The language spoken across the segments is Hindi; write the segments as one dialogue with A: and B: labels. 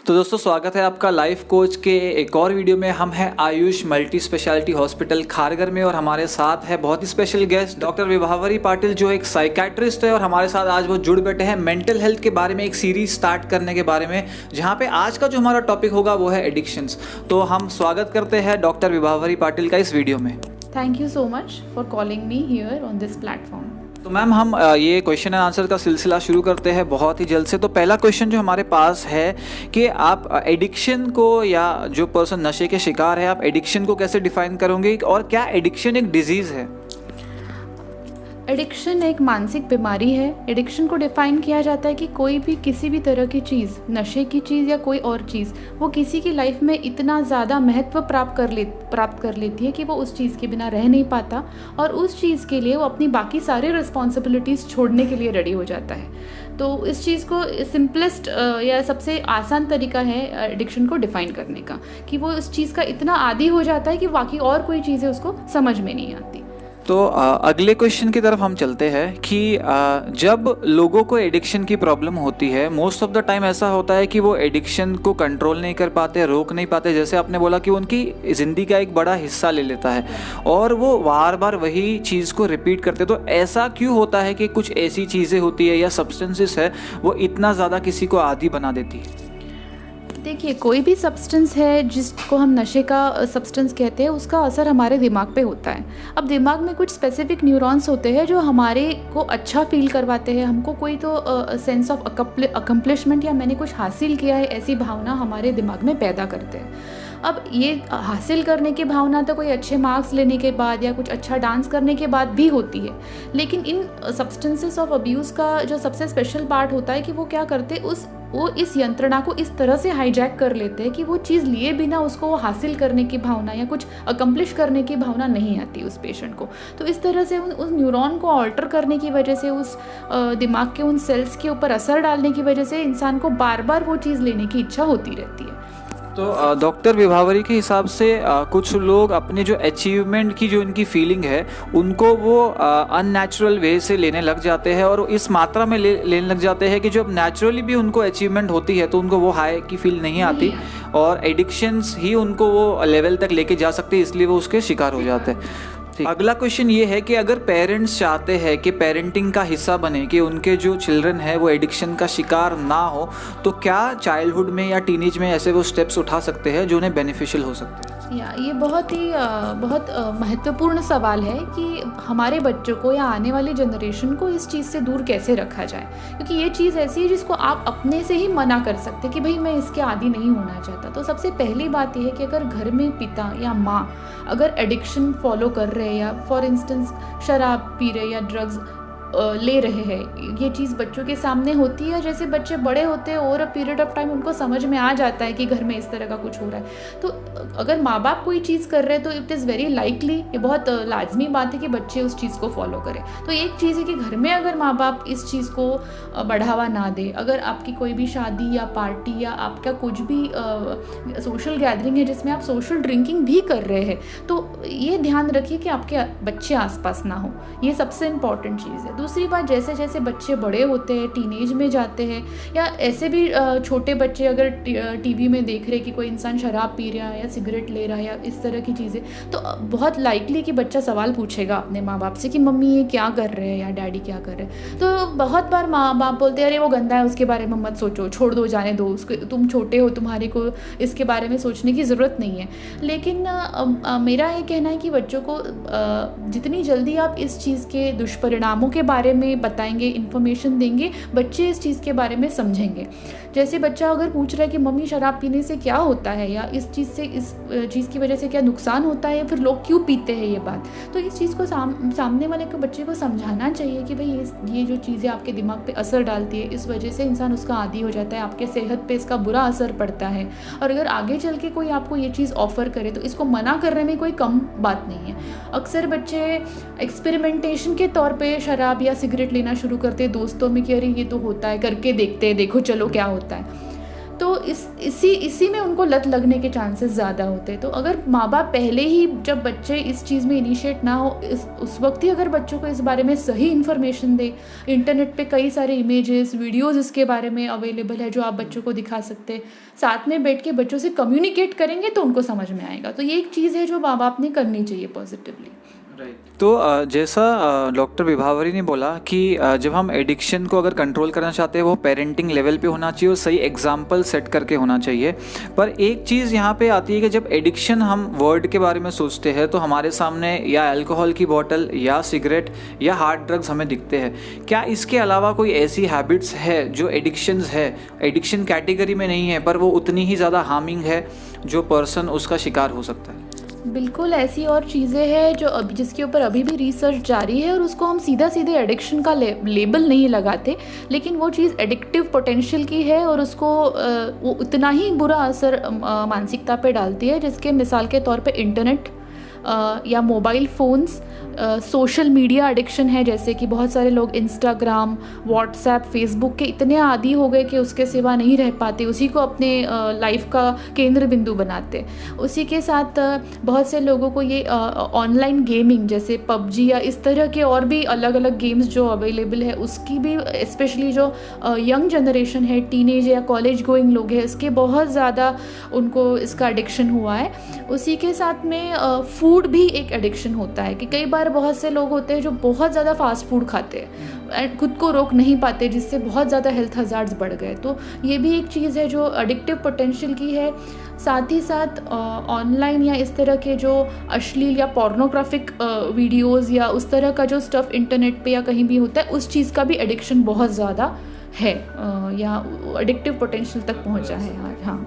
A: तो दोस्तों स्वागत है आपका लाइफ कोच के एक और वीडियो में। हम हैं Ayush multi speciality hospital Kharghar में और हमारे साथ है बहुत ही स्पेशल गेस्ट डॉक्टर विभावरी पाटिल जो एक साइकेट्रिस्ट है और हमारे साथ आज वो जुड़ बैठे हैं मेंटल हेल्थ के बारे में एक सीरीज स्टार्ट करने के बारे में, जहाँ पे आज का जो हमारा टॉपिक होगा वो है एडिक्शंस। तो हम स्वागत करते हैं डॉक्टर विभावरी पाटिल का इस वीडियो में।
B: Thank you so much for calling me here on this platform.
A: तो मैम हम ये क्वेश्चन एंड आंसर का सिलसिला शुरू करते हैं बहुत ही जल्द से। तो पहला क्वेश्चन जो हमारे पास है कि आप एडिक्शन को या जो पर्सन नशे के शिकार है आप एडिक्शन को कैसे डिफाइन करोगे और क्या एडिक्शन एक डिजीज़ है?
B: एडिक्शन एक मानसिक बीमारी है। एडिक्शन को डिफ़ाइन किया जाता है कि कोई भी किसी भी तरह की चीज़, नशे की चीज़ या कोई और चीज़, वो किसी की लाइफ में इतना ज़्यादा महत्व प्राप्त कर लेती है कि वो उस चीज़ के बिना रह नहीं पाता और उस चीज़ के लिए वो अपनी बाकी सारे रिस्पॉन्सिबिलिटीज़ छोड़ने के लिए रेडी हो जाता है। तो इस चीज़ को सिंपलेस्ट या सबसे आसान तरीका है एडिक्शन को डिफ़ाइन करने का कि वो उस चीज़ का इतना आदी हो जाता है कि बाकी और कोई चीज़ें उसको समझ में नहीं आती।
A: तो अगले क्वेश्चन की तरफ हम चलते हैं कि जब लोगों को एडिक्शन की प्रॉब्लम होती है मोस्ट ऑफ द टाइम ऐसा होता है कि वो एडिक्शन को कंट्रोल नहीं कर पाते, रोक नहीं पाते। जैसे आपने बोला कि उनकी ज़िंदगी का एक बड़ा हिस्सा ले लेता है और वो बार बार वही चीज़ को रिपीट करते। तो ऐसा क्यों होता है कि कुछ ऐसी चीज़ें होती है या सब्सटेंसेस है वो इतना ज़्यादा किसी को आदी बना देती है?
B: देखिए, कोई भी सब्सटेंस है जिसको हम नशे का सब्सटेंस कहते हैं, उसका असर हमारे दिमाग पे होता है। अब दिमाग में कुछ स्पेसिफिक न्यूरॉन्स होते हैं जो हमारे को अच्छा फील करवाते हैं, हमको कोई तो सेंस ऑफ अकम्प्लिशमेंट या मैंने कुछ हासिल किया है ऐसी भावना हमारे दिमाग में पैदा करते हैं। अब ये हासिल करने की भावना तो कोई अच्छे मार्क्स लेने के बाद या कुछ अच्छा डांस करने के बाद भी होती है, लेकिन इन सब्सटेंसेस ऑफ अब्यूज़ का जो सबसे स्पेशल पार्ट होता है कि वो क्या करते वो इस यंत्रणा को इस तरह से हाईजैक कर लेते हैं कि वो चीज़ लिए बिना उसको वो हासिल करने की भावना या कुछ अकम्प्लिश करने की भावना नहीं आती उस पेशेंट को। तो इस तरह से उस न्यूरॉन को ऑल्टर करने की वजह से, उस दिमाग के उन सेल्स के ऊपर असर डालने की वजह से इंसान को बार बार वो चीज़ लेने की इच्छा होती रहती है।
A: तो डॉक्टर विभावरी के हिसाब से कुछ लोग अपने जो अचीवमेंट की जो इनकी फीलिंग है उनको वो अननेचुरल वे से लेने लग जाते हैं और इस मात्रा में लेने लग जाते हैं कि जो नेचुरली भी उनको अचीवमेंट होती है तो उनको वो हाई की फील नहीं आती और एडिक्शंस ही उनको वो लेवल तक लेके जा सकती है, इसलिए वो उसके शिकार हो जाते हैं। अगला क्वेश्चन ये है कि अगर पेरेंट्स चाहते हैं कि पेरेंटिंग का हिस्सा बने कि उनके जो चिल्ड्रन है वो एडिक्शन का शिकार ना हो, तो क्या चाइल्डहुड में या टीनेज में ऐसे वो स्टेप्स उठा सकते हैं जो उन्हें बेनिफिशियल हो सकते हैं?
B: ये बहुत महत्वपूर्ण सवाल है कि हमारे बच्चों को या आने वाली जनरेशन को इस चीज़ से दूर कैसे रखा जाए, क्योंकि ये चीज़ ऐसी है जिसको आप अपने से ही मना कर सकते कि भाई मैं इसके आदी नहीं होना चाहता। तो सबसे पहली बात यह है कि अगर घर में पिता या माँ अगर एडिक्शन फॉलो कर रहे हैं या फॉर इंस्टेंस शराब पी रहे या ड्रग्स ले रहे हैं, ये चीज़ बच्चों के सामने होती है। जैसे बच्चे बड़े होते हैं और अ पीरियड ऑफ टाइम उनको समझ में आ जाता है कि घर में इस तरह का कुछ हो रहा है। तो अगर माँ बाप कोई चीज़ कर रहे हैं तो इट इज़ वेरी लाइकली, ये बहुत लाजमी बात है कि बच्चे उस चीज़ को फॉलो करें। तो एक चीज़ है कि घर में अगर माँ बाप इस चीज़ को बढ़ावा ना दे, अगर आपकी कोई भी शादी या पार्टी या आपका कुछ भी सोशल गैदरिंग है जिसमें आप सोशल ड्रिंकिंग भी कर रहे हैं, तो ये ध्यान रखिए कि आपके बच्चे आसपास ना हो। ये सबसे इम्पॉर्टेंट चीज़ है। दूसरी बात, जैसे जैसे बच्चे बड़े होते हैं, टीनेज में जाते हैं या ऐसे भी छोटे बच्चे अगर टीवी में देख रहे कि कोई इंसान शराब पी रहा है या सिगरेट ले रहा है या इस तरह की चीज़ें, तो बहुत लाइकली कि बच्चा सवाल पूछेगा अपने माँ बाप से कि मम्मी ये क्या कर रहे हैं या डैडी क्या कर रहे हैं। तो बहुत बार माँ बाप बोलते हैं अरे वो गंदा है, उसके बारे में मत सोचो, छोड़ दो, जाने दो उसको, तुम छोटे हो, तुम्हारे को इसके बारे में सोचने की ज़रूरत नहीं है। लेकिन मेरा ये कहना है कि बच्चों को जितनी जल्दी आप इस चीज़ के दुष्परिणामों के बारे में बताएंगे, इन्फॉर्मेशन देंगे, बच्चे इस चीज़ के बारे में समझेंगे। जैसे बच्चा अगर पूछ रहा है कि मम्मी शराब पीने से क्या होता है या इस चीज़ की वजह से क्या नुकसान होता है या फिर लोग क्यों पीते हैं ये बात, तो इस चीज़ को सामने वाले को बच्चे को समझाना चाहिए कि भाई ये जो चीज़ें आपके दिमाग पे असर डालती है, इस वजह से इंसान उसका आदी हो जाता है, आपके सेहत पे इसका बुरा असर पड़ता है। और अगर आगे चल के कोई आपको ये चीज़ ऑफ़र करे तो इसको मना करने में कोई कम बात नहीं है। अक्सर बच्चे एक्सपेरिमेंटेशन के तौर पे शराब या सिगरेट लेना शुरू करते हैं दोस्तों में कि अरे ये तो होता है, करके देखते हैं, देखो चलो क्या होता है। तो इसी में उनको लत लगने के चांसेस ज़्यादा होते हैं। तो अगर माँ बाप पहले ही, जब बच्चे इस चीज़ में इनिशिएट ना हो, उस वक्त ही अगर बच्चों को इस बारे में सही इन्फॉर्मेशन दे, इंटरनेट पे कई सारे इमेजेस, वीडियोस इसके बारे में अवेलेबल है जो आप बच्चों को दिखा सकते हैं, साथ में बैठ के बच्चों से कम्युनिकेट करेंगे तो उनको समझ में आएगा। तो ये एक चीज़ है जो माँ बाप ने करनी चाहिए पॉजिटिवली।
A: तो जैसा डॉक्टर विभावरी ने बोला कि जब हम एडिक्शन को अगर कंट्रोल करना चाहते हैं वो पेरेंटिंग लेवल पे होना चाहिए और सही एग्जाम्पल सेट करके होना चाहिए। पर एक चीज़ यहाँ पे आती है कि जब एडिक्शन हम वर्ड के बारे में सोचते हैं तो हमारे सामने या अल्कोहल की बोतल या सिगरेट या हार्ड ड्रग्स हमें दिखते हैं। क्या इसके अलावा कोई ऐसी हैबिट्स है जो एडिक्शंस है, एडिक्शन कैटेगरी में नहीं है पर वो उतनी ही ज़्यादा हार्मिंग है जो पर्सन उसका शिकार हो सकता है?
B: बिल्कुल ऐसी और चीज़ें हैं जो अभी, जिसके ऊपर अभी भी रिसर्च जारी है, और उसको हम सीधे एडिक्शन का लेबल नहीं लगाते, लेकिन वो चीज़ एडिक्टिव पोटेंशियल की है और उसको वो उतना ही बुरा असर मानसिकता पे डालती है, जिसके मिसाल के तौर पे इंटरनेट या mobile phones, social media addiction है, जैसे कि बहुत सारे लोग इंस्टाग्राम, व्हाट्सएप, फेसबुक के इतने आदी हो गए कि उसके सिवा नहीं रह पाते, उसी को अपने लाइफ का केंद्र बिंदु बनाते। उसी के साथ बहुत से लोगों को ये ऑनलाइन गेमिंग जैसे पबजी या इस तरह के और भी अलग अलग गेम्स जो अवेलेबल है, उसकी भी स्पेशली जो यंग जनरेशन है, टीनेज या कॉलेज गोइंग लोग हैं, इसके बहुत ज़्यादा उनको इसका एडिक्शन हुआ है। उसी के साथ में फूड भी एक एडिक्शन होता है कि कई बार बहुत से लोग होते हैं जो बहुत ज़्यादा फास्ट फूड खाते हैं एंड खुद को रोक नहीं पाते, जिससे बहुत ज़्यादा हेल्थ हज़ार्ड्स बढ़ गए। तो ये भी एक चीज़ है जो एडिक्टिव पोटेंशियल की है। साथ ही साथ ऑनलाइन या इस तरह के जो अश्लील या पोर्नोग्राफिक वीडियोस या उस तरह का जो स्टफ़ इंटरनेट पे या कहीं भी होता है, उस चीज़ का भी एडिक्शन बहुत ज़्यादा है या एडिक्टिव पोटेंशियल तक पहुँचा है। हाँ,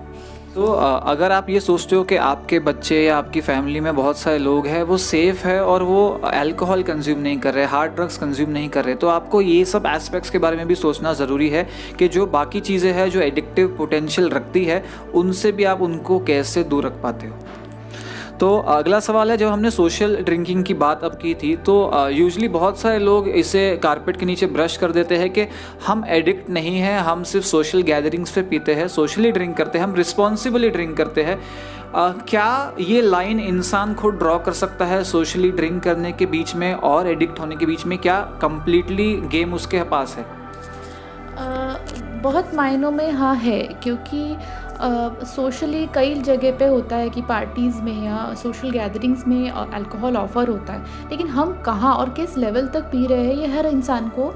A: तो अगर आप ये सोचते हो कि आपके बच्चे या आपकी फैमिली में बहुत सारे लोग हैं, वो सेफ़ है और वो अल्कोहल कंज्यूम नहीं कर रहे, हार्ड ड्रग्स कंज्यूम नहीं कर रहे, तो आपको ये सब एस्पेक्ट्स के बारे में भी सोचना ज़रूरी है कि जो बाकी चीज़ें हैं जो एडिक्टिव पोटेंशियल रखती है, उनसे भी आप उनको कैसे दूर रख पाते हो। तो अगला सवाल है, जब हमने सोशल ड्रिंकिंग की बात अब की थी तो यूजुअली बहुत सारे लोग इसे कारपेट के नीचे ब्रश कर देते हैं कि हम एडिक्ट नहीं हैं, हम सिर्फ सोशल गैदरिंग्स पे पीते हैं, सोशली ड्रिंक करते हैं, हम रिस्पॉन्सिबली ड्रिंक करते हैं। क्या ये लाइन इंसान खुद ड्रॉ कर सकता है सोशली ड्रिंक करने के बीच में और एडिक्ट होने के बीच में? क्या कम्प्लीटली गेम उसके पास है?
B: बहुत मायनों में हाँ है, क्योंकि सोशली कई जगह पे होता है कि पार्टीज़ में या सोशल गैदरिंग्स में अल्कोहल ऑफ़र होता है, लेकिन हम कहाँ और किस लेवल तक पी रहे हैं ये हर इंसान को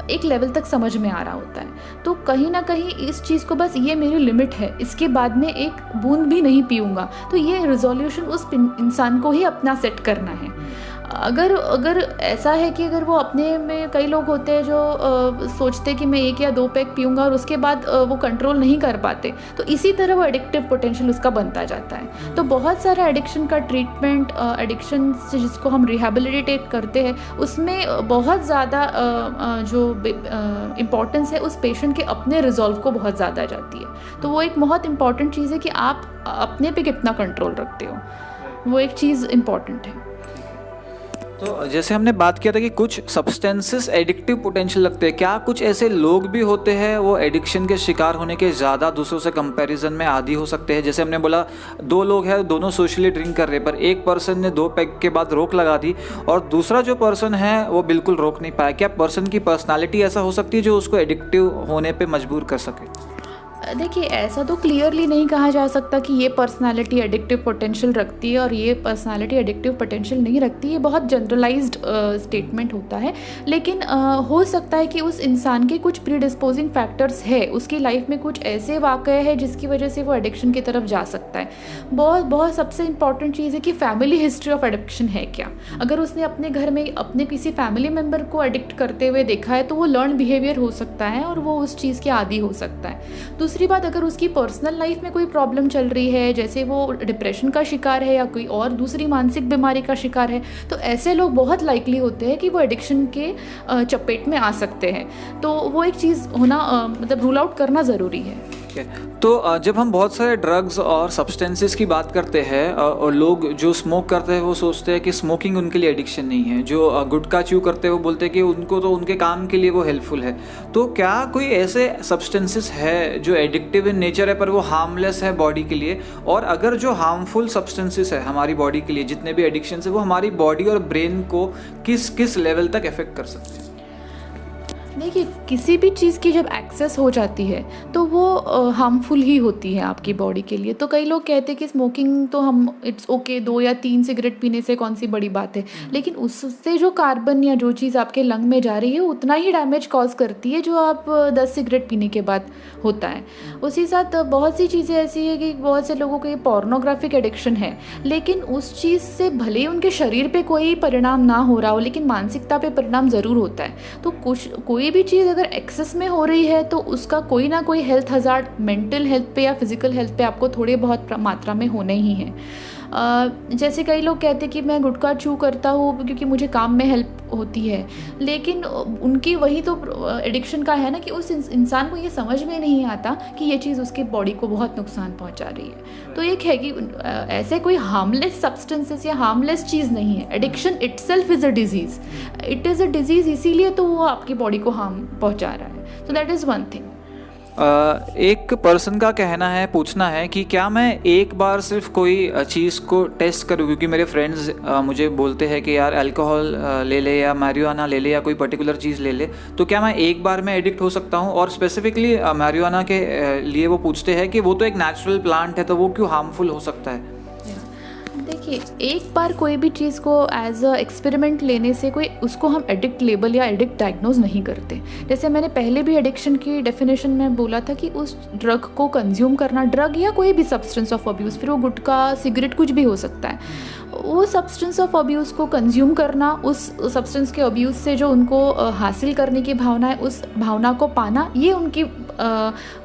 B: एक लेवल तक समझ में आ रहा होता है। तो कहीं ना कहीं इस चीज़ को बस ये मेरी लिमिट है, इसके बाद में एक बूंद भी नहीं पीऊँगा, तो ये रिजोल्यूशन उस इंसान को ही अपना सेट करना है। अगर ऐसा है कि अगर वो अपने में, कई लोग होते हैं जो सोचते कि मैं 1 या 2 पैक पीऊँगा और उसके बाद वो कंट्रोल नहीं कर पाते, तो इसी तरह वो एडिक्टिव पोटेंशियल उसका बनता जाता है। तो बहुत सारा एडिक्शन का ट्रीटमेंट, एडिक्शन से जिसको हम रिहेबिलिटेट करते हैं, उसमें बहुत ज़्यादा जो इम्पोर्टेंस है उस पेशेंट के अपने रिजॉल्व को बहुत ज़्यादा जाती है। तो वो एक बहुत इंपॉर्टेंट चीज़ है कि आप अपने पे कितना कंट्रोल रखते हो, वो एक चीज़ इम्पॉर्टेंट है।
A: तो जैसे हमने बात किया था कि कुछ सब्सटेंसेस एडिक्टिव पोटेंशियल लगते हैं, क्या कुछ ऐसे लोग भी होते हैं वो एडिक्शन के शिकार होने के ज़्यादा दूसरों से कंपैरिजन में आदी हो सकते हैं? जैसे हमने बोला 2 लोग हैं, दोनों सोशली ड्रिंक कर रहे, पर एक पर्सन ने 2 पैक के बाद रोक लगा दी और दूसरा जो पर्सन है वो बिल्कुल रोक नहीं पाया। क्या पर्सन की पर्सनालिटी ऐसा हो सकती है जो उसको एडिक्टिव होने पर मजबूर कर सके?
B: देखिए, ऐसा तो क्लियरली नहीं कहा जा सकता कि ये पर्सनालिटी एडिक्टिव पोटेंशियल रखती है और ये पर्सनालिटी एडिक्टिव पोटेंशियल नहीं रखती। ये बहुत जनरलाइज्ड स्टेटमेंट होता है, लेकिन हो सकता है कि उस इंसान के कुछ प्रीडिस्पोजिंग फैक्टर्स है, उसकी लाइफ में कुछ ऐसे वाक़ये हैं जिसकी वजह से वो एडिक्शन की तरफ जा सकता है। बहुत सबसे इंपॉर्टेंट चीज़ है कि फैमिली हिस्ट्री ऑफ एडिक्शन है क्या। अगर उसने अपने घर में अपने किसी फैमिली मेम्बर को एडिक्ट करते हुए देखा है तो वो लर्न बिहेवियर हो सकता है और वो उस चीज़ के आदी हो सकता है। दूसरी बात, अगर उसकी पर्सनल लाइफ में कोई प्रॉब्लम चल रही है, जैसे वो डिप्रेशन का शिकार है या कोई और दूसरी मानसिक बीमारी का शिकार है, तो ऐसे लोग बहुत लाइकली होते हैं कि वो एडिक्शन के चपेट में आ सकते हैं। तो वो एक चीज़ होना, मतलब रूल आउट करना ज़रूरी है।
A: ठीक है। तो जब हम बहुत सारे ड्रग्स और सब्सटेंसेस की बात करते हैं और लोग जो स्मोक करते हैं वो सोचते हैं कि स्मोकिंग उनके लिए एडिक्शन नहीं है, जो गुटखा च्यू करते हैं वो बोलते हैं कि उनको तो उनके काम के लिए वो हेल्पफुल है। तो क्या कोई ऐसे सब्सटेंसेस है जो एडिक्टिव इन नेचर है पर वो हार्मलेस है बॉडी के लिए? और अगर जो हार्मफुल सब्सटेंसेस है हमारी बॉडी के लिए, जितने भी एडिक्शन है, वो हमारी बॉडी और ब्रेन को किस किस लेवल तक इफेक्ट कर सकते हैं?
B: देखिए, किसी भी चीज़ की जब एक्सेस हो जाती है तो वो हार्मफुल ही होती है आपकी बॉडी के लिए। तो कई लोग कहते हैं कि स्मोकिंग तो हम इट्स ओके, 2 या 3 सिगरेट पीने से कौन सी बड़ी बात है, लेकिन उससे जो कार्बन या जो चीज़ आपके लंग में जा रही है उतना ही डैमेज कॉज करती है जो आप 10 सिगरेट पीने के बाद होता है। उसी साथ बहुत सी चीज़ें ऐसी है कि बहुत से लोगों को ये पोर्नोग्राफिक एडिक्शन है, लेकिन उस चीज़ से भले ही उनके शरीर पे कोई परिणाम ना हो रहा हो लेकिन मानसिकता पे परिणाम ज़रूर होता है। तो कोई भी चीज़ अगर एक्सेस में हो रही है तो उसका कोई ना कोई हेल्थ हज़ार्ड मेंटल हेल्थ पे या फिजिकल हेल्थ पे आपको थोड़े बहुत मात्रा में होने ही हैं। जैसे कई लोग कहते हैं कि मैं गुटखा च्यू करता हूँ क्योंकि मुझे काम में हेल्प होती है, लेकिन उनकी वही तो एडिक्शन का है ना कि उस इंसान को ये समझ में नहीं आता कि ये चीज़ उसकी बॉडी को बहुत नुकसान पहुँचा रही है। तो एक है कि ऐसे कोई हार्मलेस सब्सटेंसेस या हार्मलेस चीज़ नहीं है। Addiction itself is a disease, it is a disease, इसीलिए तो वो आपकी बॉडी को हार्म पहुँचा रहा है। So that is one thing.
A: एक पर्सन का कहना है, पूछना है कि क्या मैं एक बार सिर्फ कोई चीज़ को टेस्ट करूँ, क्योंकि मेरे फ्रेंड्स मुझे बोलते हैं कि यार अल्कोहल ले ले या मैरिजुआना ले ले या कोई पर्टिकुलर चीज़ ले ले, तो क्या मैं एक बार में एडिक्ट हो सकता हूँ? और स्पेसिफिकली मैरिजुआना के लिए वो पूछते हैं कि वो तो एक नेचुरल प्लांट है, तो वो क्यों हार्मफुल हो सकता है?
B: देखिए, एक बार कोई भी चीज़ को एज अ एक्सपेरिमेंट लेने से कोई उसको हम एडिक्ट लेबल या एडिक्ट डायग्नोज नहीं करते। जैसे मैंने पहले भी एडिक्शन की डेफिनेशन में बोला था कि उस ड्रग को कंज्यूम करना, ड्रग या कोई भी सब्सटेंस ऑफ अब्यूज़, फिर वो गुटखा, सिगरेट, कुछ भी हो सकता है, वो सब्सटेंस ऑफ अब्यूज़ को कंज्यूम करना, उस सब्सटेंस के अब्यूज़ से जो उनको हासिल करने की भावना है, उस भावना को पाना, ये उनकी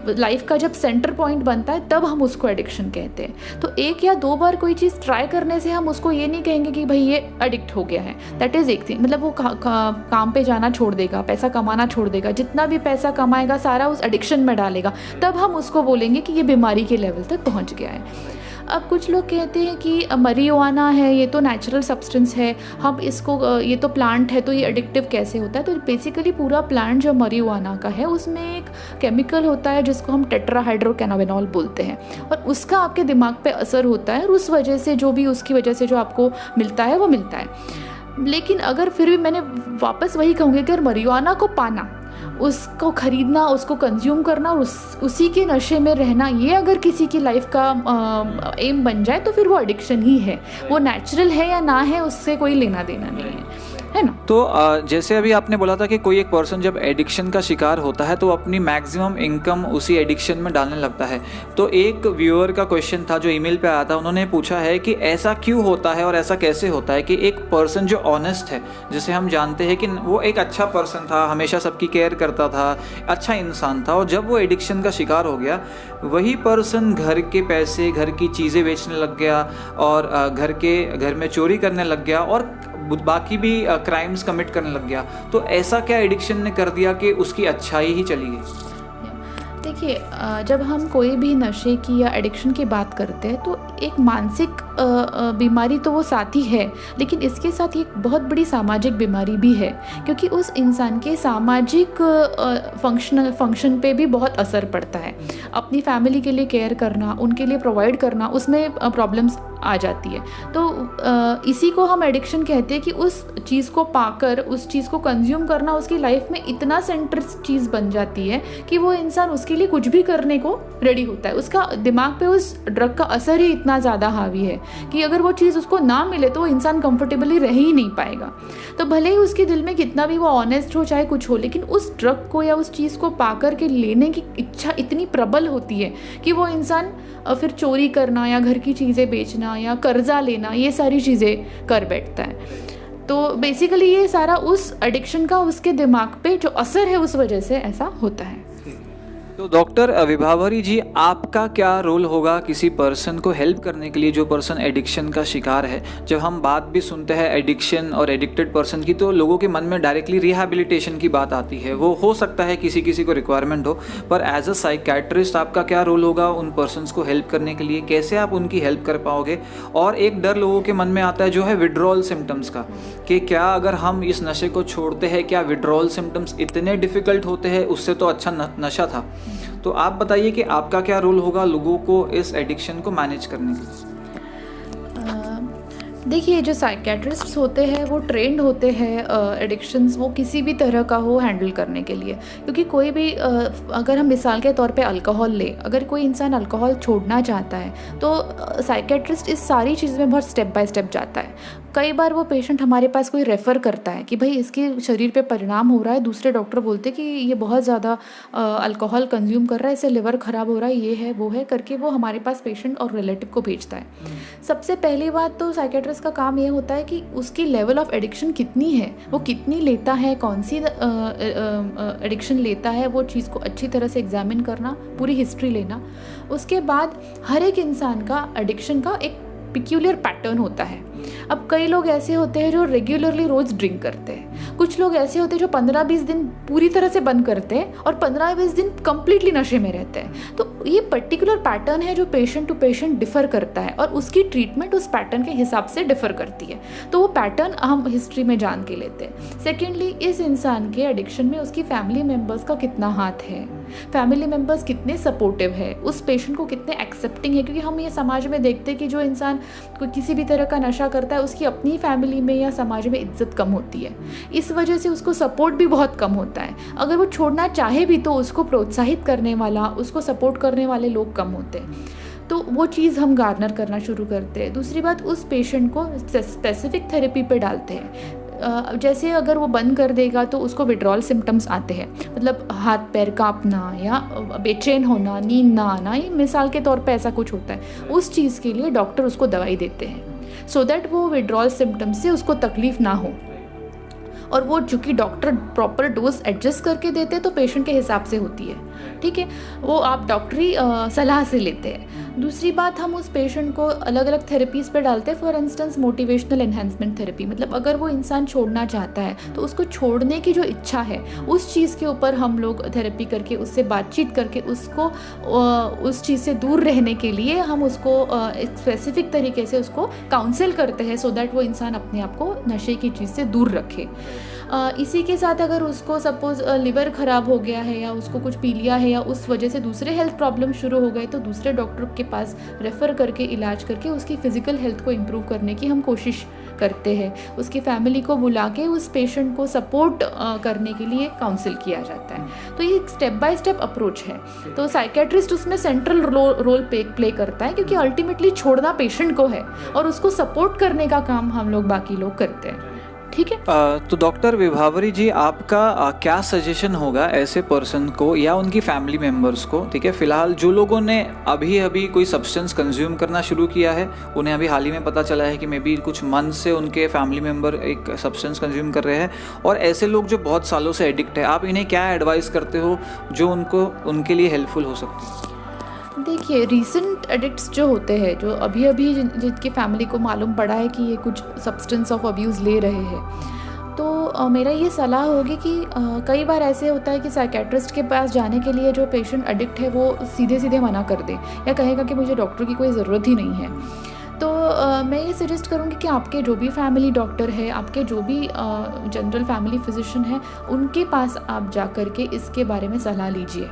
B: लाइफ का जब सेंटर पॉइंट बनता है तब हम उसको एडिक्शन कहते हैं। तो 1 या 2 बार कोई चीज़ ट्राई करने से हम उसको ये नहीं कहेंगे कि भाई ये एडिक्ट हो गया है। दैट इज़ एक थिंग, मतलब वो काम पे जाना छोड़ देगा, पैसा कमाना छोड़ देगा, जितना भी पैसा कमाएगा सारा उस एडिक्शन में डालेगा, तब हम उसको बोलेंगे कि ये बीमारी के लेवल तक पहुँच गया है। अब कुछ लोग कहते हैं कि marijuana है, ये तो नेचुरल सब्सटेंस है, हम इसको ये तो प्लांट है तो ये एडिक्टिव कैसे होता है? तो बेसिकली पूरा प्लांट जो marijuana का है उसमें एक केमिकल होता है जिसको हम टेट्राहाइड्रोकैनाबिनॉल बोलते हैं, और उसका आपके दिमाग पे असर होता है और उस वजह से जो भी उसकी वजह से जो आपको मिलता है वो मिलता है। लेकिन अगर फिर भी मैंने वापस वही कहूँगी, अगर marijuana को पाना, उसको खरीदना, उसको कंज्यूम करना और उसी के नशे में रहना, ये अगर किसी की लाइफ का एम बन जाए तो फिर वो एडिक्शन ही है। वो नेचुरल है या ना है उससे कोई लेना देना नहीं है ना।
A: तो जैसे अभी आपने बोला था कि कोई एक पर्सन जब एडिक्शन का शिकार होता है तो अपनी मैक्सिमम इनकम उसी एडिक्शन में डालने लगता है। तो एक व्यूअर का क्वेश्चन था जो ईमेल पे आया था, उन्होंने पूछा है कि ऐसा क्यों होता है और ऐसा कैसे होता है कि एक पर्सन जो ऑनेस्ट है, जिसे हम जानते हैं कि वो एक अच्छा पर्सन था, हमेशा सबकी केयर करता था, अच्छा इंसान था, और जब वो एडिक्शन का शिकार हो गया वही पर्सन घर के पैसे, घर की चीज़ें बेचने लग गया और घर में चोरी करने लग गया और बाकी भी क्राइम्स कमिट करने लग गया। तो ऐसा क्या एडिक्शन ने कर दिया कि उसकी अच्छाई ही चली गई?
B: देखिए, जब हम कोई भी नशे की या एडिक्शन की बात करते हैं तो एक मानसिक बीमारी तो वो साथ ही है, लेकिन इसके साथ एक बहुत बड़ी सामाजिक बीमारी भी है, क्योंकि उस इंसान के सामाजिक फंक्शन पे भी बहुत असर पड़ता है। अपनी फैमिली के लिए केयर करना, उनके लिए प्रोवाइड करना, उसमें प्रॉब्लम्स आ जाती है। तो इसी को हम एडिक्शन कहते हैं कि उस चीज़ को पाकर, उस चीज़ को कंज्यूम करना उसकी लाइफ में इतना सेंटर चीज़ बन जाती है कि वो इंसान उसके लिए कुछ भी करने को रेडी होता है। उसका दिमाग पे उस ड्रग का असर ही इतना ज़्यादा हावी है कि अगर वो चीज़ उसको ना मिले तो वो इंसान कंफर्टेबली रह ही नहीं पाएगा। तो भले ही उसके दिल में कितना भी वो ऑनेस्ट हो, चाहे कुछ हो, लेकिन उस ड्रग को या उस चीज़ को पाकर के लेने की इच्छा इतनी प्रबल होती है कि वो इंसान फिर चोरी करना या घर की चीज़ें बेचना या कर्जा लेना, ये सारी चीज़ें कर बैठता है। तो बेसिकली ये सारा उस एडिक्शन का उसके दिमाग पे जो असर है उस वजह से ऐसा होता है।
A: तो डॉक्टर विभावरी जी, आपका क्या रोल होगा किसी पर्सन को हेल्प करने के लिए जो पर्सन एडिक्शन का शिकार है? जब हम बात भी सुनते हैं एडिक्शन और एडिक्टेड पर्सन की, तो लोगों के मन में डायरेक्टली रिहैबिलिटेशन की बात आती है। वो हो सकता है किसी किसी को रिक्वायरमेंट हो, पर एज अ साइकेट्रिस्ट आपका क्या रोल होगा उन पर्सनस को हेल्प करने के लिए? कैसे आप उनकी हेल्प कर पाओगे? और एक डर लोगों के मन में आता है जो है विड्रॉल सिम्टम्स का, कि क्या अगर हम इस नशे को छोड़ते हैं, क्या विड्रॉल सिम्टम्स इतने डिफ़िकल्ट होते हैं? उससे तो अच्छा नशा था। तो आप बताइए कि आपका क्या रोल होगा लोगों को इस एडिक्शन को मैनेज करने के लिए?
B: देखिए, जो साइकेट्रिस्ट्स होते हैं वो ट्रेंड होते हैं एडिक्शंस वो किसी भी तरह का हो हैंडल करने के लिए। क्योंकि कोई भी अगर हम मिसाल के तौर पे अल्कोहल ले, अगर कोई इंसान अल्कोहल छोड़ना चाहता है तो साइकेट्रिस्ट इस सारी चीज़ में बहुत स्टेप बाय स्टेप जाता है। कई बार वो पेशेंट हमारे पास कोई रेफ़र करता है कि भाई इसके शरीर पे परिणाम हो रहा है, दूसरे डॉक्टर बोलते हैं कि ये बहुत ज़्यादा अल्कोहल कंज्यूम कर रहा है, इससे लिवर ख़राब हो रहा है, ये है वो है करके वो हमारे पास पेशेंट और रिलेटिव को भेजता है। सबसे पहली बात तो साइकेट्रिस्ट का काम ये होता है कि उसकी लेवल ऑफ एडिक्शन कितनी है, वो कितनी लेता है, कौन सी एडिक्शन लेता है, वो चीज़ को अच्छी तरह से एग्जामिन करना, पूरी हिस्ट्री लेना। उसके बाद हर एक इंसान का एडिक्शन का एक पिक्यूलियर पैटर्न होता है। अब कई लोग ऐसे होते हैं जो रेगुलरली रोज़ ड्रिंक करते हैं, कुछ लोग ऐसे होते हैं जो 15-20 दिन पूरी तरह से बंद करते हैं और 15-20 दिन कम्प्लीटली नशे में रहते हैं। तो ये पर्टिकुलर पैटर्न है जो पेशेंट टू पेशेंट डिफ़र करता है और उसकी ट्रीटमेंट उस पैटर्न के हिसाब से डिफ़र करती है। तो वो पैटर्न हम हिस्ट्री में जान के लेते हैं। सेकेंडली, इस इंसान के एडिक्शन में उसकी फैमिली मेम्बर्स का कितना हाथ है, फैमिली मेम्बर्स कितने सपोर्टिव है, उस पेशेंट को कितने एक्सेप्टिंग है। क्योंकि हम ये समाज में देखते हैं कि जो इंसान कोई किसी भी तरह का नशा करता है उसकी अपनी फैमिली में या समाज में इज्जत कम होती है, इस वजह से उसको सपोर्ट भी बहुत कम होता है। अगर वो छोड़ना चाहे भी तो उसको प्रोत्साहित करने वाला, उसको सपोर्ट करने वाले लोग कम होते हैं। तो वो चीज़ हम गार्नर करना शुरू करते हैं। दूसरी बात, उस पेशेंट को स्पेसिफिक थेरेपी पे डालते हैं। जैसे अगर वो बंद कर देगा तो उसको विड्रॉल सिम्टम्स आते हैं, मतलब हाथ पैर कांपना या बेचैन होना, नींद ना आना, ये मिसाल के तौर पे ऐसा कुछ होता है। उस चीज़ के लिए डॉक्टर उसको दवाई देते हैं सो दैट वो विड्रॉल सिम्टम्स से उसको तकलीफ़ ना हो। और वो चूँकि डॉक्टर प्रॉपर डोज एडजस्ट करके देते हैं तो पेशेंट के हिसाब से होती है, ठीक है, वो आप डॉक्टरी सलाह से लेते हैं। दूसरी बात, हम उस पेशेंट को अलग अलग थेरेपीज़ पे डालते हैं। For instance motivational enhancement therapy, मतलब अगर वो इंसान छोड़ना चाहता है तो उसको छोड़ने की जो इच्छा है उस चीज़ के ऊपर हम लोग थेरेपी करके उससे बातचीत करके उसको उस चीज़ से दूर रहने के लिए हम उसको एक स्पेसिफिक तरीके से उसको काउंसिल करते हैं सो दैट वो इंसान अपने आप को नशे की चीज़ से दूर रखे। इसी के साथ अगर उसको सपोज़ लिवर ख़राब हो गया है या उसको कुछ पी लिया है या उस वजह से दूसरे हेल्थ प्रॉब्लम शुरू हो गए तो दूसरे डॉक्टर के पास रेफ़र करके इलाज करके उसकी फ़िज़िकल हेल्थ को इम्प्रूव करने की हम कोशिश करते हैं। उसकी फैमिली को बुला के उस पेशेंट को सपोर्ट करने के लिए काउंसिल किया जाता है। तो ये एक स्टेप बाय स्टेप अप्रोच है। तो साइकेट्रिस्ट उसमें सेंट्रल रोल प्ले करता है क्योंकि अल्टीमेटली छोड़ना पेशेंट को है और उसको सपोर्ट करने का काम हम लोग बाकी लोग करते हैं, ठीक है।
A: तो डॉक्टर विभावरी जी, आपका क्या सजेशन होगा ऐसे पर्सन को या उनकी फैमिली मेम्बर्स को, ठीक है, फिलहाल जो लोगों ने अभी कोई सब्सटेंस कंज्यूम करना शुरू किया है, उन्हें अभी हाल ही में पता चला है कि मे बी कुछ मंथ से उनके फैमिली मेम्बर एक सब्सटेंस कंज्यूम कर रहे हैं, और ऐसे लोग जो बहुत सालों से एडिक्ट है, आप इन्हें क्या एडवाइस करते हो जो उनके लिए हेल्पफुल हो सकती है?
B: देखिए, रीसेंट एडिक्ट्स जो होते हैं, जो अभी जिनकी फैमिली को मालूम पड़ा है कि ये कुछ सब्सटेंस ऑफ अब्यूज़ ले रहे हैं, तो मेरा ये सलाह होगी कि कई बार ऐसे होता है कि साइकेट्रिस्ट के पास जाने के लिए जो पेशेंट एडिक्ट है वो सीधे मना कर दे या कहेगा कि मुझे डॉक्टर की कोई ज़रूरत ही नहीं है। तो मैं ये सजेस्ट करूँगी कि आपके जो भी फैमिली डॉक्टर है, आपके जो भी जनरल फैमिली फिजिशियन है, उनके पास आप जा कर के इसके बारे में सलाह लीजिए।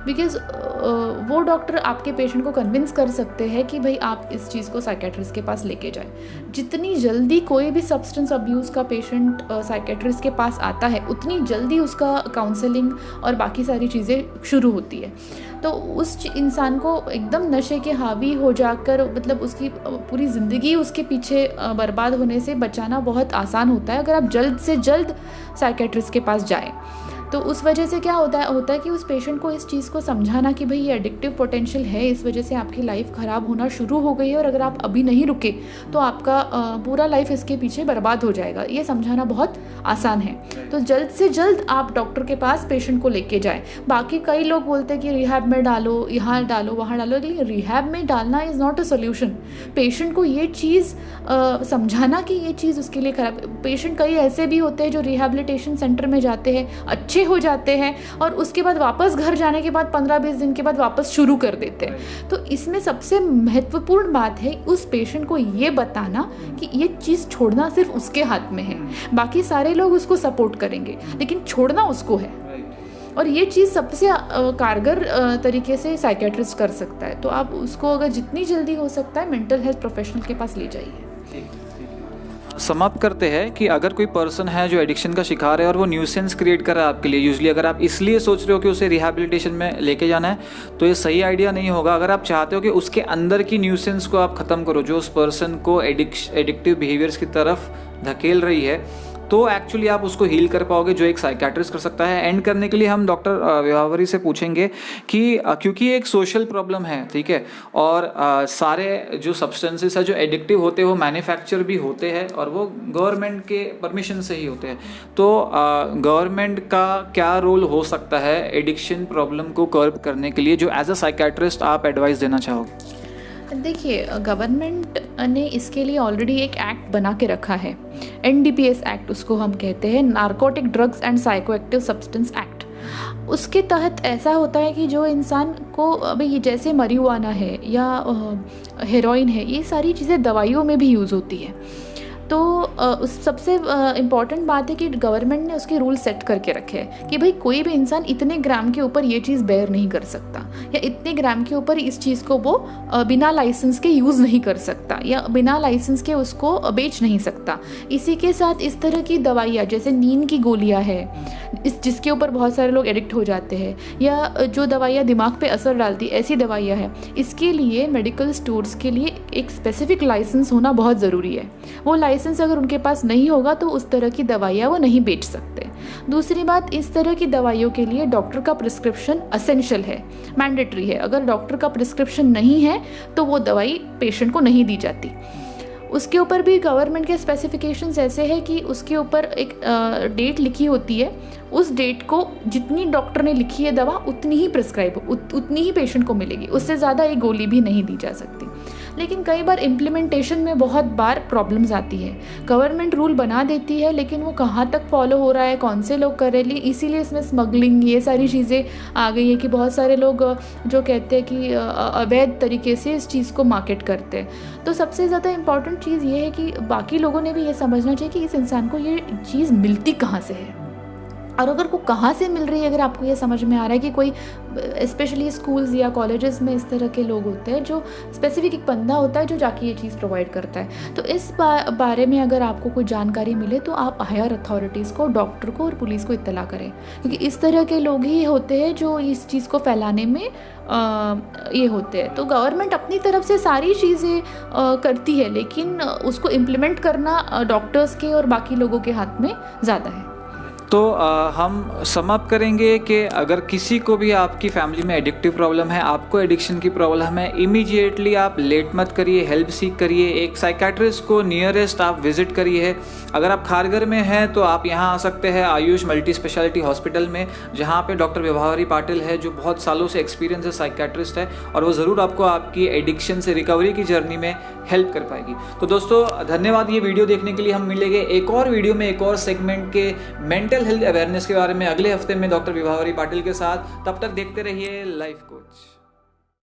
B: बिकॉज़ वो डॉक्टर आपके पेशेंट को कन्विंस कर सकते हैं कि भाई आप इस चीज़ को साइकेट्रिस्ट के पास लेके जाएं। जितनी जल्दी कोई भी सब्सटेंस अब्यूज़ का पेशेंट साइकेट्रिस्ट के पास आता है, उतनी जल्दी उसका काउंसलिंग और बाकी सारी चीज़ें शुरू होती है। तो उस इंसान को एकदम नशे के हावी हो जाकर, मतलब उसकी पूरी ज़िंदगी उसके पीछे बर्बाद होने से बचाना बहुत आसान होता है अगर आप जल्द से जल्द साइकेट्रिस्ट के पास जाएं। तो उस वजह से क्या होता है कि उस पेशेंट को इस चीज़ को समझाना कि भाई ये एडिक्टिव पोटेंशियल है, इस वजह से आपकी लाइफ ख़राब होना शुरू हो गई है और अगर आप अभी नहीं रुके तो आपका पूरा लाइफ इसके पीछे बर्बाद हो जाएगा, ये समझाना बहुत आसान है। तो जल्द से जल्द आप डॉक्टर के पास पेशेंट को लेके जाएं। बाकी कई लोग बोलते हैं कि रिहैब में डालो, यहाँ डालो, वहाँ डालो, लेकिन रिहैब में डालना is not a solution. Patient को ये चीज़ समझाना कि ये चीज़ उसके लिए ख़राब। पेशेंट कई ऐसे भी होते हैं जो रिहैबिलिटेशन सेंटर में जाते हैं, अच्छे हो जाते हैं और उसके बाद वापस घर जाने के बाद 15-20 दिन के बाद वापस शुरू कर देते हैं। तो इसमें सबसे महत्वपूर्ण बात है उस पेशेंट को ये बताना कि ये चीज़ छोड़ना सिर्फ उसके हाथ में है, बाकी सारे लोग उसको सपोर्ट करेंगे लेकिन छोड़ना उसको है। और ये चीज़ सबसे कारगर तरीके से साइकेट्रिस्ट कर सकता है। तो आप उसको अगर जितनी जल्दी हो सकता है मेंटल हेल्थ प्रोफेशनल के पास ले जाइए।
A: समाप्त करते हैं कि अगर कोई पर्सन है जो एडिक्शन का शिकार है और वो न्यूसेंस क्रिएट कर रहा है आपके लिए, यूजली अगर आप इसलिए सोच रहे हो कि उसे रिहैबिलिटेशन में लेके जाना है तो ये सही आइडिया नहीं होगा। अगर आप चाहते हो कि उसके अंदर की न्यूसेंस को आप ख़त्म करो जो उस पर्सन को एडिक्टिव बिहेवियर्स की तरफ धकेल रही है, तो एक्चुअली आप उसको हील कर पाओगे जो एक साइकेट्रिस्ट कर सकता है। एंड करने के लिए हम डॉक्टर विभावरी से पूछेंगे कि क्योंकि ये एक सोशल प्रॉब्लम है, ठीक है, और सारे जो सब्सटेंसेस है जो एडिक्टिव होते हैं वो मैन्युफैक्चर भी होते हैं और वो गवर्नमेंट के परमिशन से ही होते हैं। तो गवर्नमेंट का क्या रोल हो सकता है एडिक्शन प्रॉब्लम को कर्ब करने के लिए, जो एज अ साइकेट्रिस्ट आप एडवाइस देना चाहोगे?
B: देखिए, गवर्नमेंट ने इसके लिए ऑलरेडी एक एक्ट बना के रखा है, NDPS एक्ट उसको हम कहते हैं, narcotic drugs and psychoactive substance act. उसके तहत ऐसा होता है कि जो इंसान को अभी जैसे marijuana है या हेरोइन है, ये सारी चीज़ें दवाइयों में भी यूज़ होती है। तो उस सबसे इम्पॉर्टेंट बात है कि गवर्नमेंट ने उसके रूल सेट करके रखे हैं कि भाई कोई भी इंसान इतने ग्राम के ऊपर ये चीज़ बेयर नहीं कर सकता या इतने ग्राम के ऊपर इस चीज़ को वो बिना लाइसेंस के यूज़ नहीं कर सकता या बिना लाइसेंस के उसको बेच नहीं सकता। इसी के साथ इस तरह की दवाइयाँ जैसे नींद की गोलियाँ है, जिसके ऊपर बहुत सारे लोग एडिक्ट हो जाते हैं, या जो दवाइयाँ दिमाग पे असर डालती ऐसी दवाइयाँ हैं, इसके लिए मेडिकल स्टोर्स के लिए एक स्पेसिफिक लाइसेंस होना बहुत ज़रूरी है। वो लाइसेंस अगर उनके पास नहीं होगा तो उस तरह की दवाइयाँ वो नहीं बेच सकते। दूसरी बात, इस तरह की दवाइयों के लिए डॉक्टर का प्रिस्क्रिप्शन असेंशियल है, मैंडेटरी है। अगर डॉक्टर का प्रिस्क्रिप्शन नहीं है तो वो दवाई पेशेंट को नहीं दी जाती। उसके ऊपर भी गवर्नमेंट के स्पेसिफिकेशंस ऐसे है कि उसके ऊपर एक डेट लिखी होती है, उस डेट को जितनी डॉक्टर ने लिखी है दवा उतनी ही प्रिस्क्राइब उतनी ही पेशेंट को मिलेगी, उससे ज़्यादा एक गोली भी नहीं दी जा सकती। लेकिन कई बार इम्प्लीमेंटेशन में बहुत बार प्रॉब्लम्स आती है। गवर्नमेंट रूल बना देती है लेकिन वो कहाँ तक फॉलो हो रहा है, कौन से लोग कर रहे हैं, इसीलिए इसमें स्मगलिंग ये सारी चीज़ें आ गई है कि बहुत सारे लोग जो कहते हैं कि अवैध तरीके से इस चीज़ को मार्केट करते हैं। तो सबसे ज़्यादा इम्पॉर्टेंट चीज़ ये है कि बाकी लोगों ने भी ये समझना चाहिए कि इस इंसान को ये चीज़ मिलती कहाँ से है, और अगर वो कहाँ से मिल रही है। अगर आपको ये समझ में आ रहा है कि कोई स्पेशली स्कूल्स या कॉलेजेस में इस तरह के लोग होते हैं जो स्पेसिफिक एक बंदा होता है जो जाके ये चीज़ प्रोवाइड करता है, तो इस बारे में अगर आपको कोई जानकारी मिले तो आप हायर अथॉरिटीज़ को, डॉक्टर को और पुलिस को इत्तला करें, क्योंकि इस तरह के लोग ही होते हैं जो इस चीज़ को फैलाने में ये होते हैं। तो गवर्नमेंट अपनी तरफ से सारी चीज़ें करती है लेकिन उसको इम्प्लीमेंट करना डॉक्टर्स के और बाकी लोगों के हाथ में ज़्यादा है।
A: तो हम समाप्त करेंगे कि अगर किसी को भी आपकी फैमिली में एडिक्टिव प्रॉब्लम है, आपको एडिक्शन की प्रॉब्लम है, इमीडिएटली आप लेट मत करिए, हेल्प सीख करिए, एक साइकेट्रिस्ट को नियरेस्ट आप विजिट करिए। अगर आप खारघर में हैं तो आप यहाँ आ सकते हैं आयुष मल्टी स्पेशलिटी हॉस्पिटल में, जहाँ पे डॉक्टर विभावरी पाटिल है जो बहुत सालों से एक्सपीरियंस है, साइकेट्रिस्ट है, और वो ज़रूर आपको आपकी एडिक्शन से रिकवरी की जर्नी में हेल्प कर पाएगी। तो दोस्तों धन्यवाद ये वीडियो देखने के लिए। हम मिलेंगे एक और वीडियो में एक और सेगमेंट के मेंटल हेल्थ अवेयरनेस के बारे में अगले हफ्ते में डॉक्टर विभावरी पाटिल के साथ। तब तक देखते रहिए लाइफ कोच।